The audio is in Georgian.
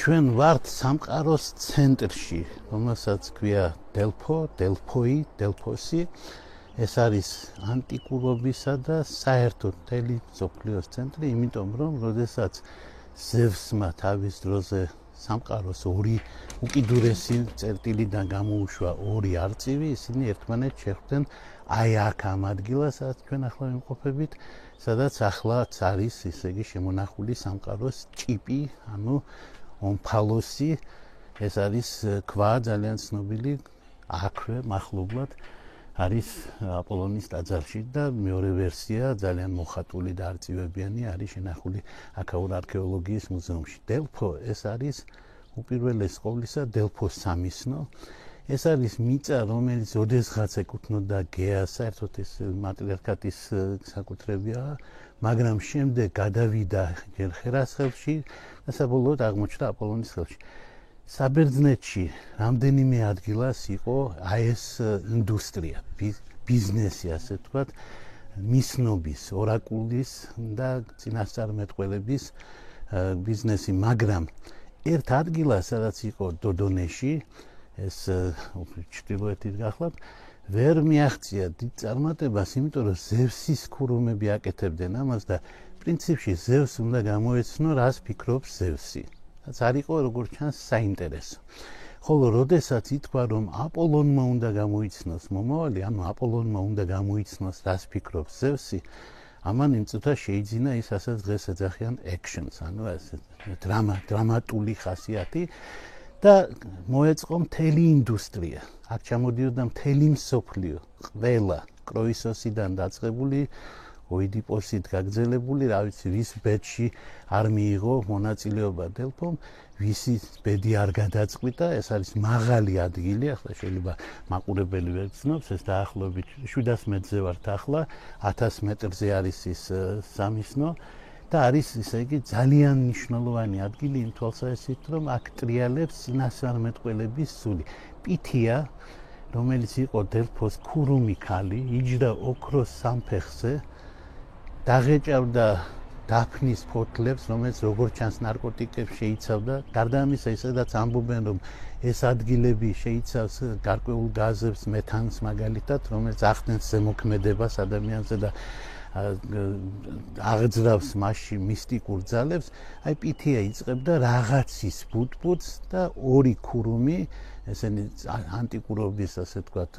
ჩვენ ვართ სამყაროს ცენტრში, რომელსაც ქვია დელფოი, დელფოსი. ეს არის ანტიკურობისა და საერთოდ მთელი მსოფლიოს ცენტრი, იმიტომ რომ როდესაც ზევსმა თავის დროზე სამყაროს ორი უკიდურესი წერტილიდან გამოუშვა ორი არწივი, ისინი ერთმანეთს შეხვდნენ აი აქ ამ ადგილას, სადაც ჩვენ ახლა ვიმყოფებით, სადაც ახლაც არის, ესე იგი, შემონახული სამყაროს ჭიპი, ანუ ომფალოსი. ეს არის ქვა ძალიან ცნობილი, აქვე მახლობლად არის აპოლონის ტაძარში და მეორე ვერსია ძალიან მოხატული და არწივებიანი არის შენახული აქაურ არქეოლოგიის მუზეუმში. დელფო ეს არის უპირველეს ყოვლისა დელფოს სამისნო. ეს არის მიწა, რომელიც ოდესღაც ეკუთვნოდა გეას, საერთოდ ეს მატრიარქატის საკუთრებია, მაგრამ შემდეგ გადავიდა ხერას ხელში და საბოლოოდ აღმოჩნდა აპოლონის ხელში. საბერძნეთში რამდენიმე ადგილას იყო ეს ინდუსტრია, ბიზნესი, ასე ვთქვათ, მისნობის, ორაკულის და წინასწარმეტყველების ბიზნესი, მაგრამ ერთ ადგილას, სადაც იყო დოდონეში, ეს ჩრდილოეთით გახლავთ, ვერ მიაღწია დიდ წარმატებას, იმიტომ რომ ზევსის ქურუმები აკეთებდნენ ამას და პრინციპში ზევს უნდა გამოეცნო, რას ფიქრობს ზევსი. რაც არ იყო როგორც ჩანს საინტერესო. ხოლო როდესაც ითქვა რომ აპოლონმა უნდა გამოიცნოს მომავალი, ანუ აპოლონმა უნდა გამოიცნოს, რას ფიქრობს ზევსი, ამან იმ წუთას შეიძინა ის, ასაც დღეს ეძახიან actions, ანუ ასე დრამატული ხასიათი და მოეწყო მთელი ინდუსტრია. აქ ჩამოდიოდა მთელი მსოფლიო, ყველა კროისოსიდან დაწყებული, ოიდიპოსით გაგრძელებული, რა ვიცი, ვის ბედში არ მიიღო მონაწილეობა დელფომ, ვისი ბედი არ გადაწყვიტა, ეს არის მაღალი ადგილი, ახლა შეიძლება მაყურებელი ვერ გრძნობს, ეს დაახლოებით 700 მეტრზე ვართ ახლა, 1000 მეტრზე არის ის სამისნო და არის, ისე იგი, ძალიან მნიშვნელოვანი ადგილი იმ თვალსაზრისით, რომ აქ ტრიალებს წინასწარმეტყველების სული. პითია, რომელიც იყო დელფოს ქურუმი ქალი, იჯდა ოქროს სამფეხზე, დაღეჭავდა დაფნის ფოთლებს, რომელიც როგორც ჩანს ნარკოტიკებს შეიცავდა. გარდა ამისა, ისედაც ამბობენ, რომ ეს ადგილები შეიცავს გარკვეულ გაზებს, მეთანს მაგალითად, რომელიც ახდენს ზემოქმედებას ადამიანზე და აღძრავს მასში მისტიკურ ძალებს. აი პითია იწყებდა რაღაცის ბუდბუდს და ორი ქურუმი, ესენი ანტიკურობის, ასე ვთქვათ,